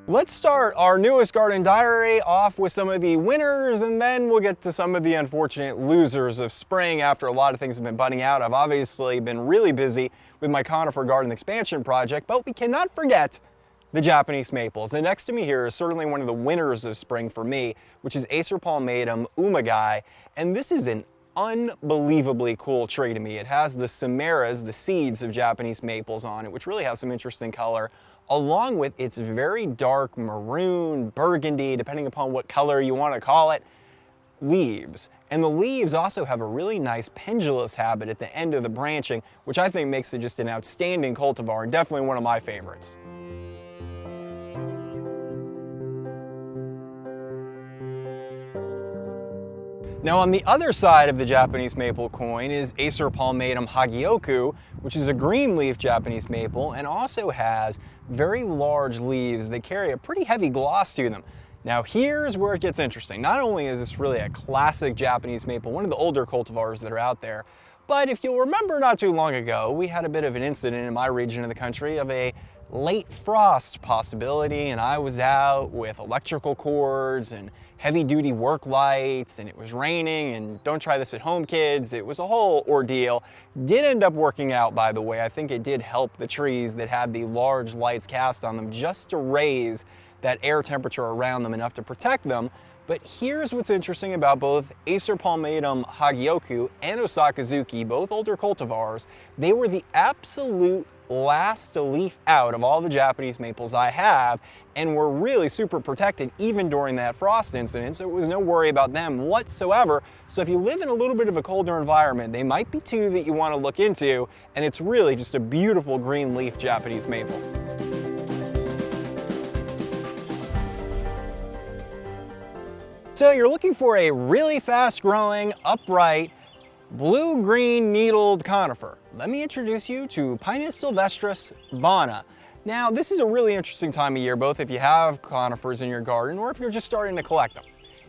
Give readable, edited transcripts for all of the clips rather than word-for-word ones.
Let's start our newest garden diary off with some of the winners, and then we'll get to some of the unfortunate losers of spring after a lot of things have been budding out. I've obviously been really busy with my conifer garden expansion project, but we cannot forget the Japanese maples. And next to me here is certainly one of the winners of spring for me, which is Acer palmatum umagai. And this is an unbelievably cool tree to me. It has the chimeras, the seeds of Japanese maples on it, which really have some interesting color, along with its very dark maroon, burgundy, depending upon what color you want to call it, leaves. And the leaves also have a really nice pendulous habit at the end of the branching, which I think makes it just an outstanding cultivar and definitely one of my favorites. Now on the other side of the Japanese maple coin is Acer palmatum hagioku, which is a green leaf Japanese maple and also has very large leaves that carry a pretty heavy gloss to them. Now here's where it gets interesting. Not only is this really a classic Japanese maple, one of the older cultivars that are out there, but if you'll remember not too long ago, we had a bit of an incident in my region of the country of a late frost possibility, and I was out with electrical cords and heavy-duty work lights, and it was raining, and don't try this at home, kids. It was a whole ordeal. Did end up working out, by the way. I think it did help the trees that had the large lights cast on them just to raise that air temperature around them enough to protect them. But here's what's interesting about both Acer palmatum hagioku and Osakazuki, both older cultivars. They were the absolute last to leaf out of all the Japanese maples I have, and were really super protected even during that frost incident, so it was no worry about them whatsoever. So if you live in a little bit of a colder environment, they might be two that you want to look into, and it's really just a beautiful green leaf Japanese maple. So you're looking for a really fast-growing, upright, blue-green needled conifer. Let me introduce you to Pinus sylvestris bana. Now, this is a really interesting time of year, both if you have conifers in your garden or if you're just starting to collect them.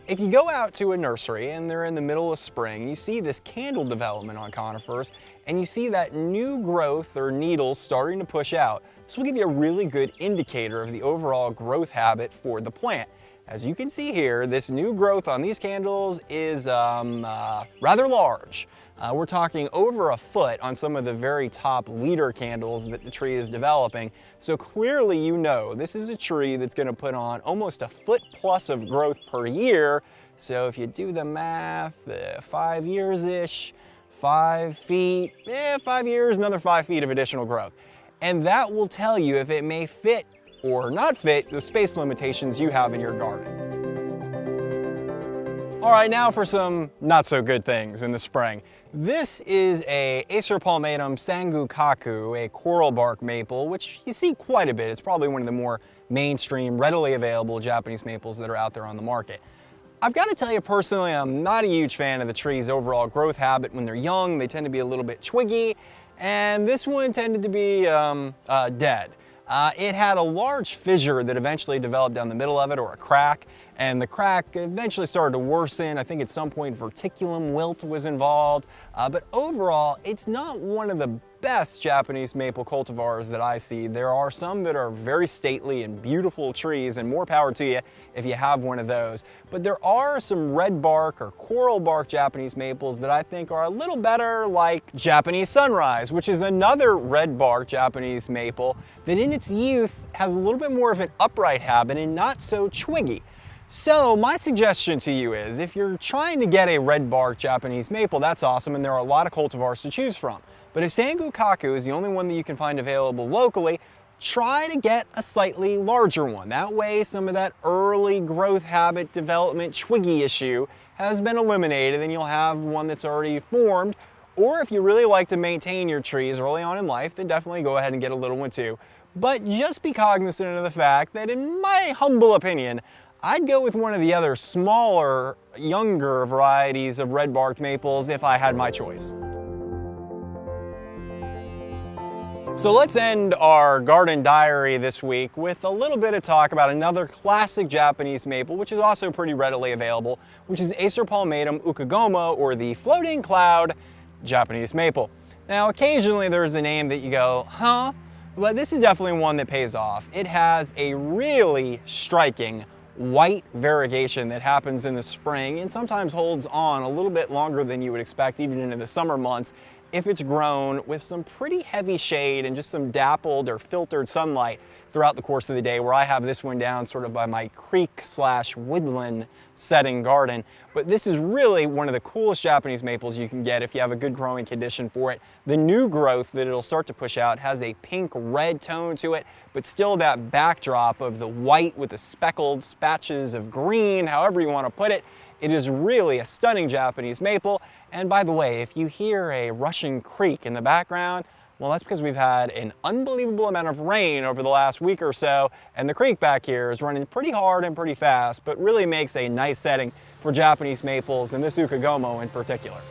If you go out to a nursery and they're in the middle of spring, you see this candle development on conifers, and you see that new growth or needles starting to push out. This will give you a really good indicator of the overall growth habit for the plant. As you can see here, this new growth on these candles is rather large. We're talking over a foot on some of the very top leader candles that the tree is developing. So clearly you know this is a tree that's going to put on almost a foot plus of growth per year. So if you do the math, 5 years-ish, 5 feet, 5 years, another 5 feet of additional growth. And that will tell you if it may fit or not fit the space limitations you have in your garden. All right, now for some not so good things in the spring. This is a Acer palmatum sangukaku, a coral bark maple, which you see quite a bit. It's probably one of the more mainstream, readily available Japanese maples that are out there on the market. I've got to tell you personally, I'm not a huge fan of the tree's overall growth habit. When they're young, they tend to be a little bit twiggy, and this one tended to be dead. It had a large fissure that eventually developed down the middle of it, or a crack, and the crack eventually started to worsen. I think at some point verticulum wilt was involved, but overall it's not one of the best Japanese maple cultivars that I see. There are some that are very stately and beautiful trees, and more power to you if you have one of those. But there are some red bark or coral bark Japanese maples that I think are a little better, like Japanese Sunrise, which is another red bark Japanese maple that in its youth has a little bit more of an upright habit and not so twiggy. So my suggestion to you is, if you're trying to get a red bark Japanese maple, that's awesome, and there are a lot of cultivars to choose from. But if sangukaku is the only one that you can find available locally, try to get a slightly larger one. That way some of that early growth habit development twiggy issue has been eliminated, and you'll have one that's already formed. Or if you really like to maintain your trees early on in life, then definitely go ahead and get a little one too. But just be cognizant of the fact that, in my humble opinion, I'd go with one of the other smaller, younger varieties of red-barked maples if I had my choice. So let's end our garden diary this week with a little bit of talk about another classic Japanese maple, which is also pretty readily available, which is Acer palmatum ukagoma, or the floating cloud Japanese maple. Now, occasionally there's a name that you go, huh? But this is definitely one that pays off. It has a really striking white variegation that happens in the spring and sometimes holds on a little bit longer than you would expect even into the summer months if it's grown with some pretty heavy shade and just some dappled or filtered sunlight throughout the course of the day, where I have this one down sort of by my creek/woodland setting garden. But this is really one of the coolest Japanese maples you can get if you have a good growing condition for it. The new growth that it'll start to push out has a pink-red tone to it, but still that backdrop of the white with the speckled patches of green, however you want to put it. It is really a stunning Japanese maple. And by the way, if you hear a rushing creek in the background, well, that's because we've had an unbelievable amount of rain over the last week or so, and the creek back here is running pretty hard and pretty fast, but really makes a nice setting for Japanese maples, and this Ukagomo in particular.